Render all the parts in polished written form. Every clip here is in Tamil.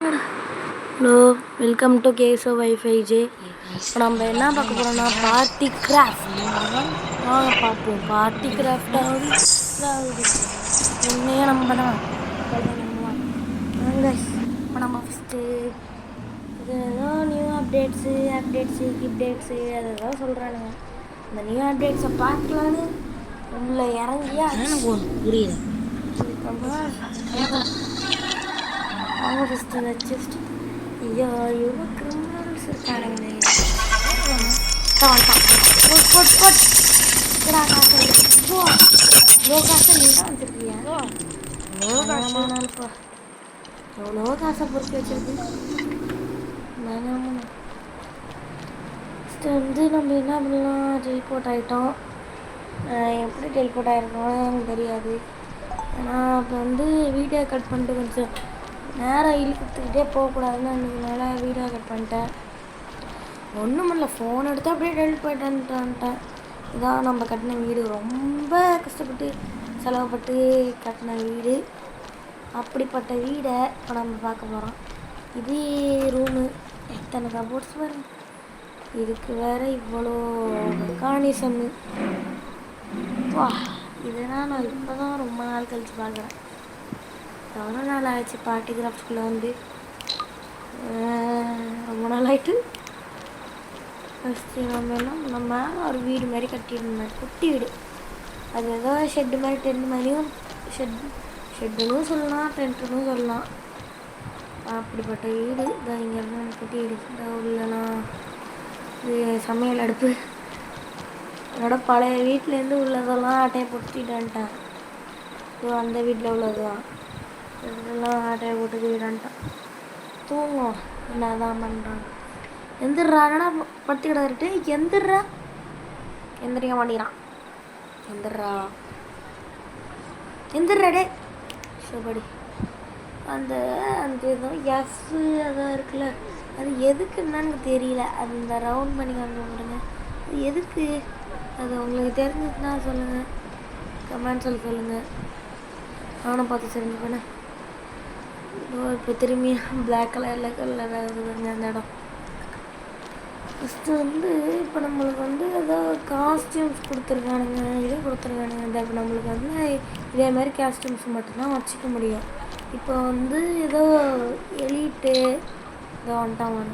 ஹலோ, வெல்கம் டு கேசோ வைஃபைஜே. இப்போ நம்ம என்ன பார்க்க போகிறோம்னா பார்ட்டி கிராஃப்ட். வாங்க பார்ப்போம். பார்ட்டி கிராஃப்டாவது உண்மையாக நம்ம தான் கல்யாணம். வாங்க இப்போ நம்ம ஃபஸ்ட்டு இது ஏதோ நியூ அப்டேட்ஸு கிப்டேட்ஸு அதெல்லாம் சொல்கிறானுங்க. இந்த நியூ அப்டேட்ஸை பார்க்கலான்னு உள்ள இறங்கியா எனக்கு புரியல. அவங்க ஃபஸ்ட்டு இந்த செஸ்ட் ஐயோ இவ்வளோ கிரிமினல்ஸ் இருக்கானுங்களே. இவ்வளோ காசை நீ தான் வச்சுருக்கியா? ஆமாப்பா, எவ்வளோ காசை பொறுக்கி வச்சிருக்கு. ஃபஸ்ட்டு வந்து நம்ம என்ன பண்ணலாம், டெலிபோர்ட் ஆகிட்டோம். எப்படி டெலிபோர்ட் ஆகிருக்கோம் எனக்கு தெரியாது. ஏன்னா இப்போ வந்து வீடியோ கட் பண்ணிட்டு கொஞ்சம் நேரம் இழுத்துக்கிட்டே போகக்கூடாதுன்னு அன்றைக்கினால வீடியோ கட் பண்ணிட்டேன். ஒன்றும் இல்லை, ஃபோன் எடுத்து அப்படியே டெலிட் பண்ணிட்டேன்ட்டேன். இதான் நம்ம கட்டின வீடு. ரொம்ப கஷ்டப்பட்டு செலவுப்பட்டு கட்டின வீடு. அப்படிப்பட்ட வீடை இப்போ நம்ம பார்க்க போகிறோம். இது ரூமு, எத்தனை கபோர்ட்ஸ் வரும். இதுக்கு வேறு இவ்வளோ மெக்கானிசமு. வா, இதெல்லாம் நான் இப்போ தான் ரொம்ப நாள் கழித்து பார்க்குறேன். எவ்வளோ நாள் ஆயிடுச்சு பார்ட்டி கிராஃப்ட்குள்ளே வந்து, ரொம்ப நாள் ஆகிட்டு. ஃபஸ்ட்டு நம்ம ஒரு வீடு மாதிரி கட்டியிருந்தேன், குட்டி வீடு. அது ஏதோ ஷெட்டு மாதிரி, டென்ட் மாதிரியும் ஷெட்டுன்னு சொல்லலாம், டென்ட்டுன்னு சொல்லலாம். அப்படிப்பட்ட வீடு தான். இங்கே இருந்து குட்டி வீடு உள்ளலாம். இது சமையல் அடுப்பு. என்னோட பழைய வீட்டிலேருந்து உள்ளதெல்லாம் அட்டையை பொட்டிட்டேன்ட்டேன். ஸோ அந்த வீட்டில் உள்ளது தான் இதெல்லாம் ஆட்டையை போட்டு வீடான்ட்டான். தூங்கும் என்ன தான் பண்ணுறான். எந்திர்றானா படுத்து கிடக்கிட்டு எந்திரிக்க மாட்டேங்கிறான். எந்திர்றாடே ஷோபடி. அந்த அந்த ஏதோ எஃப்பு அதான் இருக்குல்ல, அது எதுக்கு என்னன்னு தெரியல. அது இந்த ரவுண்ட் பண்ணி காமிக்க மாட்டேங்க. அது எதுக்கு? அது உங்களுக்கு தெரிஞ்சுதுன்னா சொல்லுங்கள், கமெண்ட் சொல்லுங்கள். நானும் பார்த்து தெரிஞ்சுப்பேனே. இப்போ திரும்பி பிளாக் கலரில் அந்த இடம். ஃபஸ்ட்டு வந்து இப்போ நம்மளுக்கு வந்து ஏதோ காஸ்டியூம்ஸ் கொடுத்துருக்கானுங்க, இதே கொடுத்துருக்கானுங்க. இந்த இப்போ நம்மளுக்கு வந்து இதே மாதிரி காஸ்டியூம்ஸ் மட்டும்தான் வச்சுக்க முடியும். இப்போ வந்து ஏதோ எலிட்டு இதோ வந்துட்டான்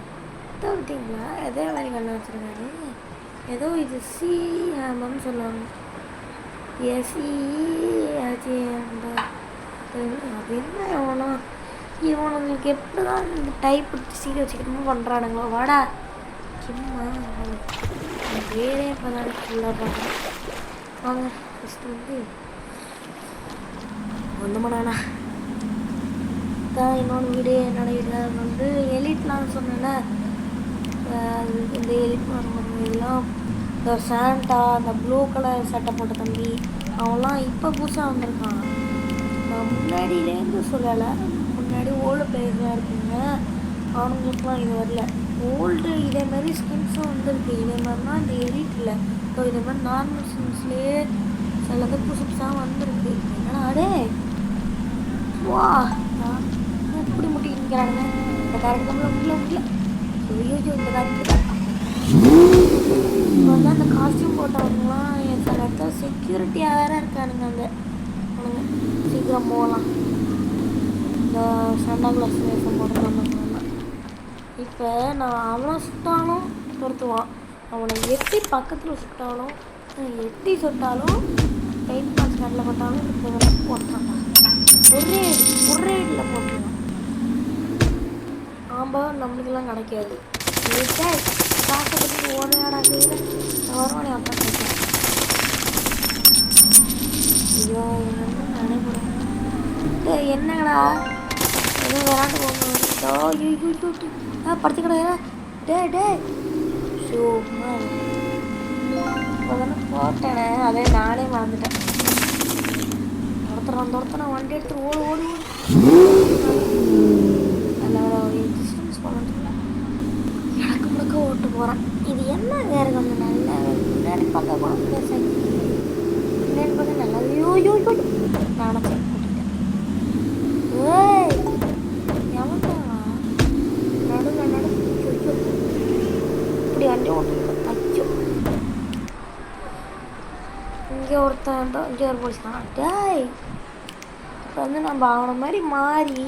இதோ விட்டிங்களா, எதே மாதிரி கண்ணு வச்சுருக்காரு. ஏதோ இது சிஎம்னு சொல்லுவாங்க. எஸ்இ அது என்ன இவனுங்களுக்கு எப்படி தான் இந்த டைப் சீக்கிரம் வச்சுக்கிட்டோமோ பண்ணுறானுங்களோ. வாடா சும்மா வேறே இப்போ தான் ஃபுல்லாக பார்க்குறேன். வாங்க ஃபஸ்ட்டு வந்து ஒன்று மணி தான் இன்னொன்று வீடு. என்னோட வீட்டில் வந்து எலிட்லாம் சொன்னேன்ல, இந்த எலிட் இதெல்லாம் இந்த சாண்டா, அந்த ப்ளூ கலர் சட்டை போட்ட தம்பி, அவன்லாம் இப்போ புதுசாக வந்திருக்கான். நான் முன்னாடியிலேருந்து சொல்லலை, முன்னாடி ஓல்டு பிளேயர்ஸாக இருக்குங்க, அவனுங்களுக்குலாம் இது வரல. ஓல்டு இதே மாதிரி ஸ்கின்ஸும் வந்துருக்கு. இதே மாதிரினா இந்த எலிட் இல்லை. ஸோ இதே மாதிரி நார்மல் ஸ்கின்ஸ்லேயே சிலது புதுசாக வந்திருக்கு. என்னடா அடே வா, இப்படி முட்டிக்கிறானுங்க. இந்த கரெக்ட் தான் முடியல. ஐயோ இந்த கரெக்டு தான். இப்போ வந்து அந்த காஸ்டியூம் போட்டவங்கலாம் சில இடத்துல செக்யூரிட்டியாக வேறு இருக்கானுங்க. அந்த அவனுங்க சீக்கிரம் போகலாம். இந்த சண்டா கிளாஸ் வேஷம் போடுறாங்க. இப்போ நான் அவனை சுட்டாலும் துரத்துவான். அவனை எட்டி பக்கத்தில் சுட்டாலும், எட்டி சுட்டாலும், பெயிண்ட் பாக்ஸ் கண்ணில் போட்டாலும் இப்போ போட்டான். ஒரே இதில் போட்டுருவான். ஆம்பா நம்மளுக்கெல்லாம் கிடைக்காது. காசை பற்றி ஓடையாடா செய்கிற வருவானே அப்பா கேட்கேன். ஐயோ நினைக்கிறேன் என்னங்கடா ஏதோ விளாண்டு போகணும். படுத்து கிடக்குற டே சும்மா இப்போ தானே போட்டேனே, அதே நானே மறந்துட்டேன். துரத்துறான் வண்டி எடுத்துட்டு ஓடு நல்ல ஒரு டிஸ்டன்ஸ் போகணும். எனக்கு முழுக்க ஓட்டு போகிறேன். இது என்ன வேறு கொஞ்சம் நல்ல முன்னாடி பார்க்க கூட முன்னாடி பார்க்க நல்லா நானும் போட்டுட்டேன். ஏய் எவன்டா இங்கே ஒருத்தன் இங்கே ஒரு போலீஸ்காரன். டேய் இப்போ வந்து நம்ம அவனை மாதிரி மாறி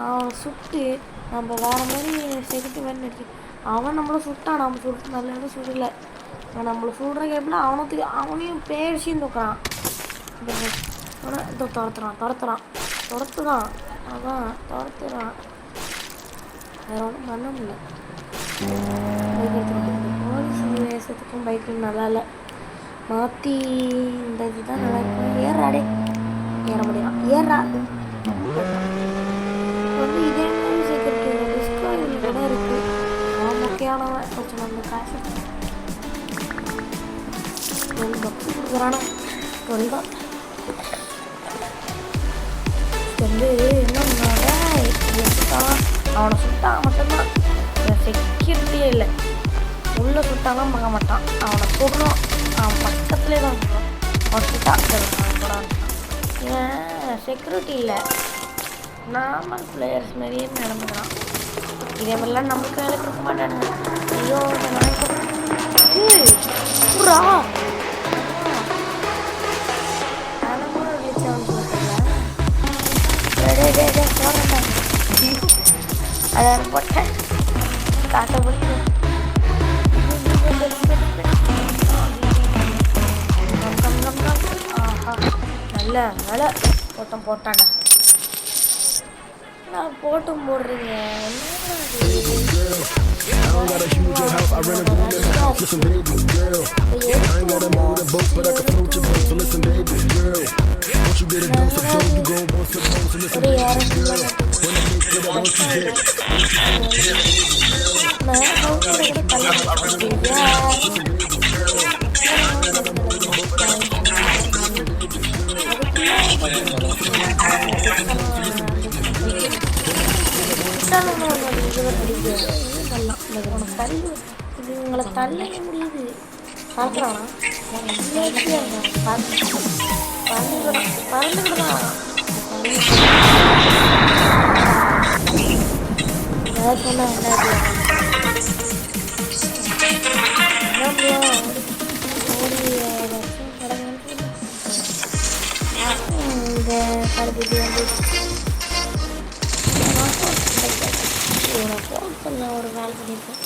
அவனை சுட்டு நம்ம வேறு மாதிரி செகண்ட் மாதிரி நடிச்சு அவன் நம்மளை சுட்டான். நம்ம சுட்டு நல்ல இடம் சுடலை. அவன் நம்மளை சுடுற கேப்பில் அவனையும் பேசியும் தூக்குறான். ஆனால் இதோ துரத்துறான் அதான் துரத்துறான். வேற ஒன்றும் பண்ண முடியல. பைக் எடுத்துகிட்டு போலீஸ் வேஷத்துக்கும் பைக்கில் நல்லா இல்லை. மாற்றி இந்த இதுதான் நல்லா இருக்கும். ஏறாடே ஏற முடியும். ஏறா வந்து இதே மாதிரி செக்யூரிட்டி டிஸ்கோ இதில் கூட இருக்குது. அவன் முக்கியமானவன். கொஞ்சம் நம்ம காசு பக்தி கொடுக்குறானா சொல்லுதான். வந்து என்ன அவனை சுட்டான் மட்டும்தான். செக்யூரிட்டியே இல்லை. உள்ளே சுட்டாலாம் பார்க்க மாட்டான். அவனை சுடணும். அவன் பக்கத்துலேயே தான் சுடுவான். அவன் சுட்டா கூட ஏன் செக்யூரிட்டி இல்லை. நார்மல் பிளேயர்ஸ் மாதிரியே நடந்துக்கிறான். இதே மாதிரிலாம் நமக்கு வேலை கொடுக்க மாட்டானுங்க. ஐயோ புறா அதை போட்டேன் காட்ட பிடிக்கும். நல்ல வேலை போட்டான்டா. நான் போட்டும் போடுறீங்க. உங்களை தள்ள முடியுது. பார்க்குறானா பறந்துக்கிட்டுதான் சொன்னா இந்த கடைக்கு வந்து ஃபோன் பண்ண ஒரு வேலை பண்ணியிருக்கேன்.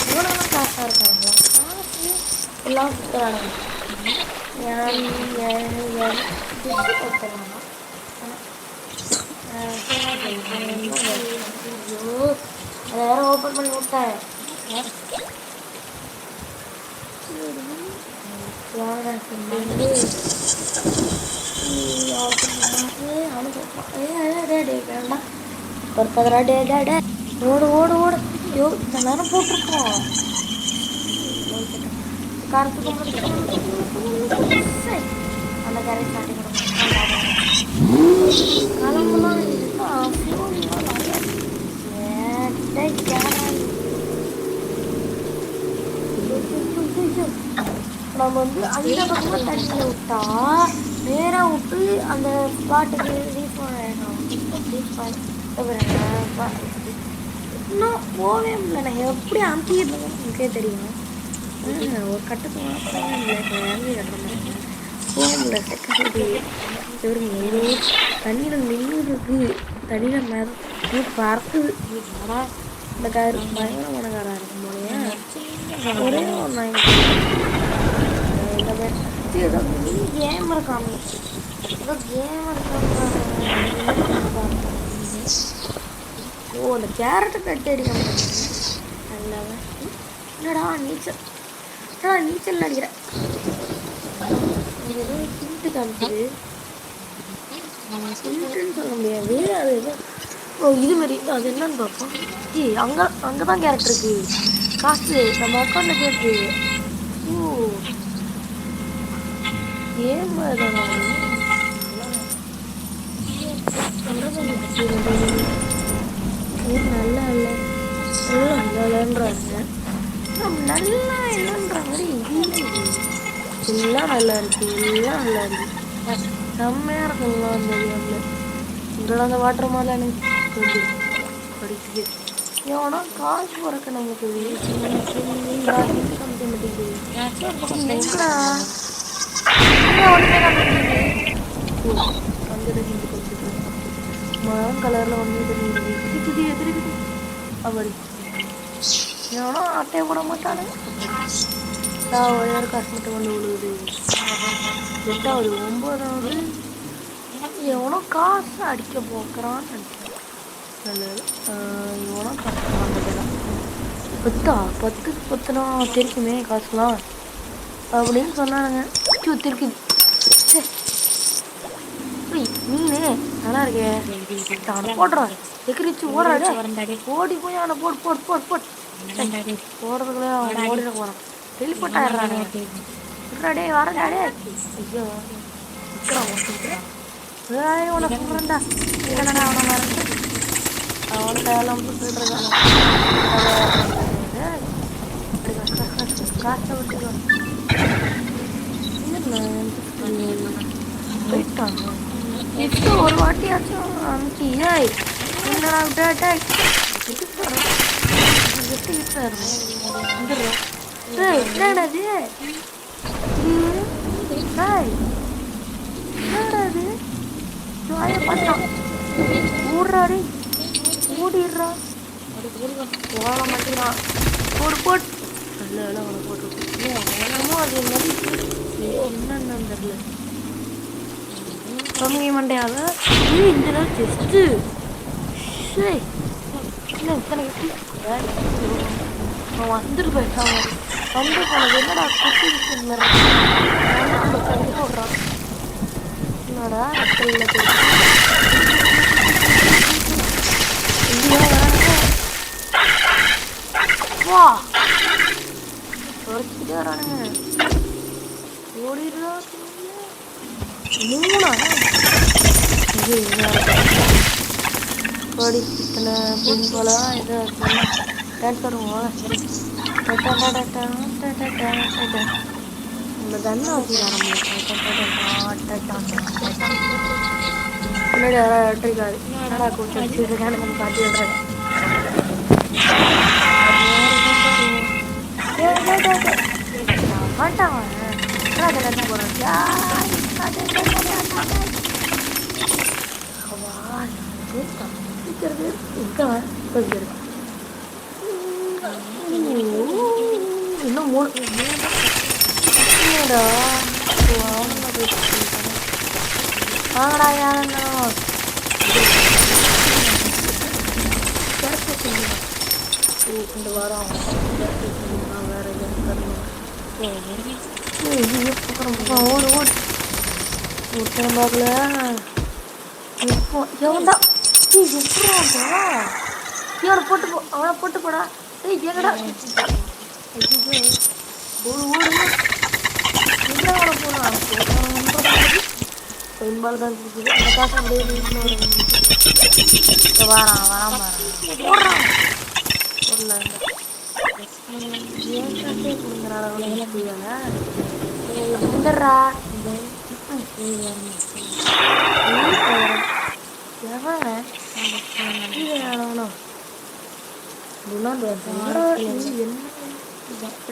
இவ்வளோ காசாக இருக்காங்களா? காசு எல்லாம் சுற்றுறாங்க. கொடுத்துடலாமா? ஐயோ அதை வேற ஓப்பன் பண்ணி விட்டேன். ஓடு ஓடு ஓடு. ஐயோ இந்த நேரம் போட்டிருக்கோம். காரத்துக்கு அந்த கரை சாட்டி கிளம்புலாம் நம்ம வந்து அந்த பக்கம் தண்ணியில் விட்டா நேராக விட்டு அந்த ஸ்பாட்டுக்கு ரீஃபண்ட் ஆகிடும். இன்னும் போவே முடியல. நான் எப்படி அமுக்கிடுறேன் எனக்கே தெரியும். ஒரு கட்டுக்கு இறங்கி கட்டுற மாதிரி போக முடியல. செக்யூரிட்டி எவ்வளோ தண்ணியில் நின்று இருக்கு. தண்ணியில் மேலே பறக்குது. ஆனால் இந்த கார் பயங்கரமான காராக இருக்கும் போலையே. ஒரே ஒரு நாய் ஏதோ கேம் இருக்காங்க. ஏதோ கேம் இருக்காங்க. ஓ அந்த கேரட்டை கட்டி அடிக்க மாட்டேன். நல்லாவே என்னடா நீச்சல் அடிக்கிறேன். ஏதோ ஹிண்ட்டு காமிக்குது. ஹிண்ட்டுன்னு சொல்ல முடியாது. அது ஏதோ ஓ இது மாதிரி அது என்னன்னு பார்ப்போம். அங்கே தான் கேரக்டர் இருக்கு. காசு நம்ம அக்கௌண்ட்டில் கேட்டு. ஓ ஏன் நல்லா இல்லை இல்லைன்றாங்க. நல்லா இல்லைன்ற மாதிரி எல்லாம் நல்லா இருக்கு. எல்லாம் நல்லா இருக்கு. செம்மையாக இருக்குங்களா அந்த கேமில். இதோட அந்த வாட்டர் மாலானு படிக்குது. ஏன்னா காசு பிறக்க நமக்கு காமிக்க மாட்டேங்குது. ஒன்றுமே காமிக்குது. ஓ வந்துடுது இந்த கொடுத்துட்டு மரம் கலரில் ஒன்று தெரியுது இருக்குது எதிர்க்குது அப்படி எவனோ அட்டையை போட மாட்டானு ஒரே ஒரு காசு மட்டும் கொண்டு விழுகுது. 8வது 9வது எவனோ காசு அடிக்க போக்குறான்னு நினைக்கிறேன். நல்லது இவனோ காசு வாங்கலாம் 10க்கு 10னா தெரிக்குமே காசுலாம் அப்படின்னு சொன்னானுங்க. திருக்குது மீனே நல்லா இருக்கே அவனை போடுறான் எக்கிரிச்சு ஓடுறாடே ஓடி போய் அவனை போடு போடு போடு போடு போடுறதுக்குள்ளே அவன் ஓடிட போகிறான். டெலிபோர்ட் ஆயிடுறானே விட்றாடே வரடாடே ஐயோ விற்கிறான் உனக்கு சொல்கிறேன்டா என்னடா அவனை மறந்து அவனை தேவையில்லாம சுட்டுட்டு இருக்கான். காசை விட்டுருவான் போயிட்டாங்க. இப்போ ஒரு வாட்டியாச்சும் அனுப்பிச்சு ஏய் என்னடா விட்டாட்டே என்னடாது என்னடாது வாய பார்த்தான் ஓடுறாடி ஓடிடுறா ஓட மாட்டேங்கிறான் போடு போட்டு நல்ல வேலை அவனை போட்டுருக்கோம். அது மாதிரி என்னன்னு தெரியல கம்மி மண்டையால இந்த செஸ்ட்டு இல்லை இத்தனை அவன் வந்துட்டு போயிட்டான். வந்து போனது என்னடா குட்டி வந்து போடுறான் என்னடா வா குறைச்சிக்கிட்டே வரானுங்க ஓடிடுறா 3 கோடி இத்தனை பின் போலாம் ஏதோ டான்ஸ் வருவோம். நம்ம கண்ணை வச்சுக்கலாம் முன்னாடி இருக்காது என்னடா கூட்டம் பார்த்து விடுறேன். மாட்டான் இன்னும் 3 வாங்கடா யாருன்னா இந்த வாரம் வேற ஓடு ஓடு பார்க்கல இப்போ எவன்டா எப்படா இவனை போட்டு போ அவனை போட்டு போடா ஏய் எங்கடா ஓடு ஓடு என்ன அவனை போனான் பெரும்பாலும் தான் இருக்குது அந்த காசு அப்படியே வரான் வரான் போடுறான் பொருள் ஏன் காசே கொடுங்குறான் புரியல வந்துடுறா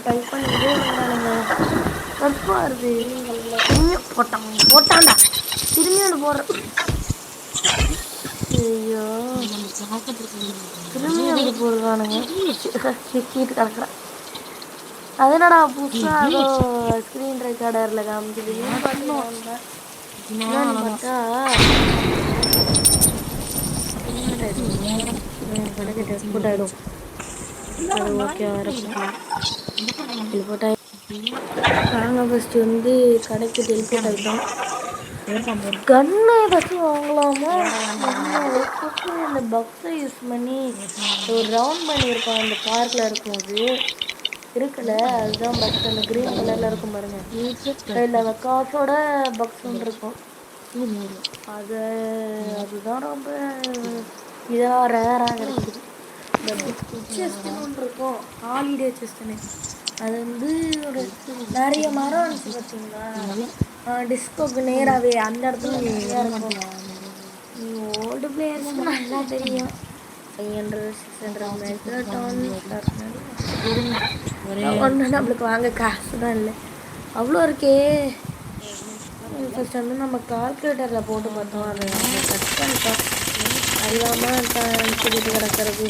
டைப் பண்ணிட்டே வருது போட்டான்டா திரும்பி ஒன்று போடுறேன். ஐயோ திரும்பி ஒன்று போடுறானுங்க சிக்கிட்டு கிடக்குறேன். அது என்னடா புதுசாக ஏதோ ஸ்க்ரீன் ரெக்கார்டரில் காமிச்சிது பார்த்தா கடைக்கு டெஸ்ட் ஆகிடும். அது ஓகே டெலிபோர்ட் ஆகி நாங்கள் ஃபஸ்ட்டு வந்து கடைக்கு டெலிபோர்ட் ஆகிட்டோம். கன்னை ஃபஸ்ட்டு வாங்கலாமா இந்த பக்ஸை யூஸ் பண்ணி ஒரு ரவுண்ட் பண்ணியிருக்கோம். அந்த பார்க்கில் இருக்கும் அது இருக்குல்ல அதுதான் பக்ஸ் அந்த க்ரீன் கலரில் இருக்கும் பாருங்க இல்லை அந்த காசோட பக்ஸ் ஒன்று இருக்கும் அதுதான் ரொம்ப இதாக ரேராக கிடைக்குது. இந்த பிக் செஸ்ட்டுன்னு ஒன்று இருக்கும் ஹாலிடே செஸ்ட்டுன்னு அது வந்து ஒரு நிறைய மரம் இருந்துச்சு பார்த்தீங்களா டிஸ்கோக்கு நேராகவே அந்த இடத்துல நிறையா இருக்கும். ஓல்டு பிளேயர்ஸ்க்கு நல்லா தெரியும் 500 600 ஒன்று நம்மளுக்கு வாங்க காசு தான் இல்லை அவ்வளோ இருக்கே ஃபஸ்ட் வந்து நம்ம கால்குலேட்டரில் போட்டு பார்த்தோம், அதை கட் பண்ணிட்டோம். அறியாமல் சொல்லிட்டு கிடக்கிறது.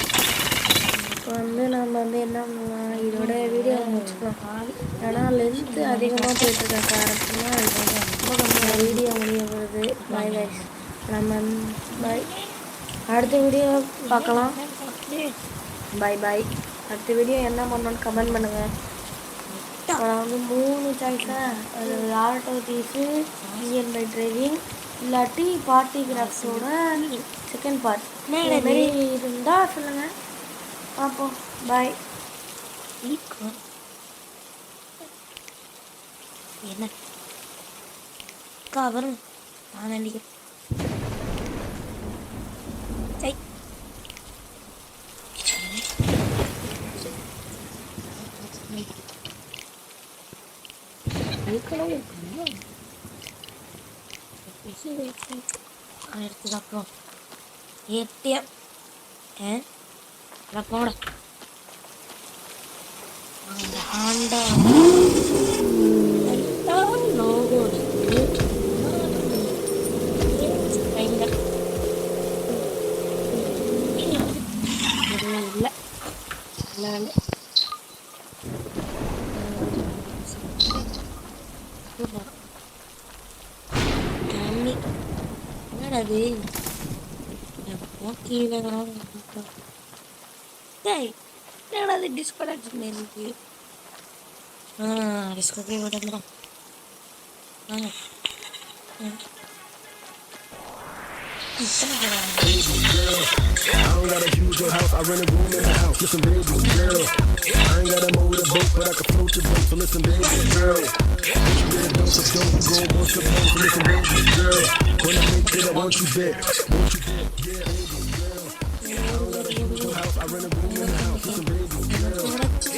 இப்போ வந்து நம்ம வந்து என்ன பண்ணலாம், இதோட வீடியோ முடிச்சுக்கலாம். ஏன்னா லென்த்து அதிகமாக போயிட்டுருக்க காரணமாக ரொம்ப கம்மியாக வீடியோ முடிய வருது. பை கைஸ், நம்ம பை, அடுத்த வீடியோ பார்க்கலாம். Bye bye. அடுத்த வீடியோ என்ன பண்ணணும்னு கமெண்ட் பண்ணுங்கள். நான் வந்து 3 சாய்ஸாக, அது ஆல்டோ தீஸு, இந்தியன் பை டிரைவிங், இல்லாட்டி பார்ட்டி கிராஃப்டோட செகண்ட் பார்ட் இதுமாரி இருந்தால் சொல்லுங்கள், பார்ப்போம். பாய். என்ன வரும் நான் நடிக்கிறேன். எடுத்துக்கப்புறம் ஏடிஎம் போட அந்த ஹாண்டா லோகோ இல்லை தண்ணி என்னடாது கீழே என்னடாது டிஸ்கனெக்ஷன் இருக்கு. டிஸ்கோக்கே விடலாம். வாங்க I don't got a huge old house, I rent a room in the house. Listen, baby girl, I ain't got a motorboat, but I can float your boat. So listen, baby girl, once you get a dose of dope, go once a month. So listen, baby girl, when I make it, I want you back. Want you back, yeah, baby girl. I don't got a huge old house, I rent a room in the house. Listen, baby girl,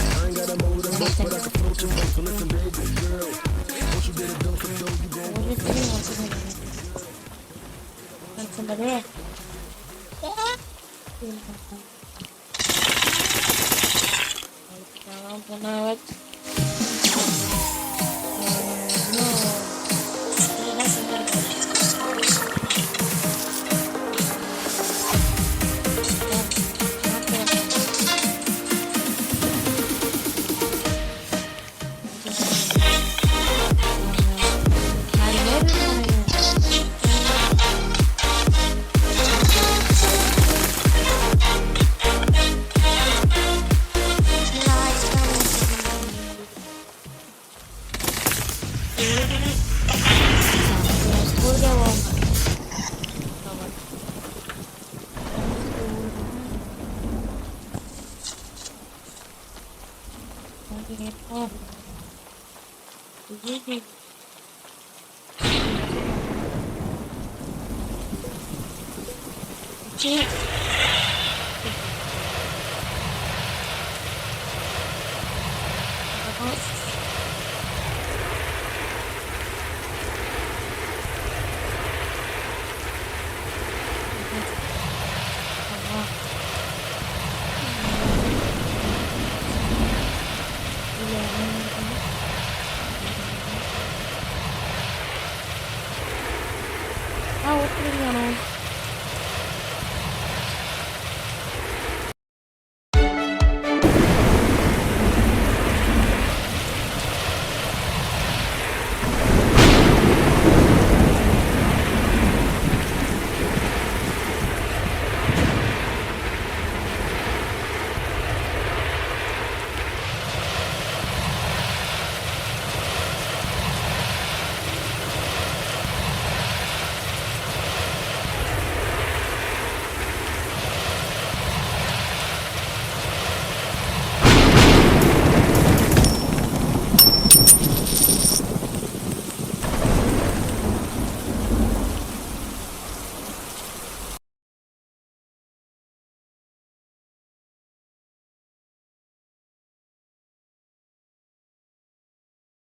I ain't got a motorboat, but I can float your boat. So listen, baby girl, once you get a dose of dope, you go once a month. somebody. Oh.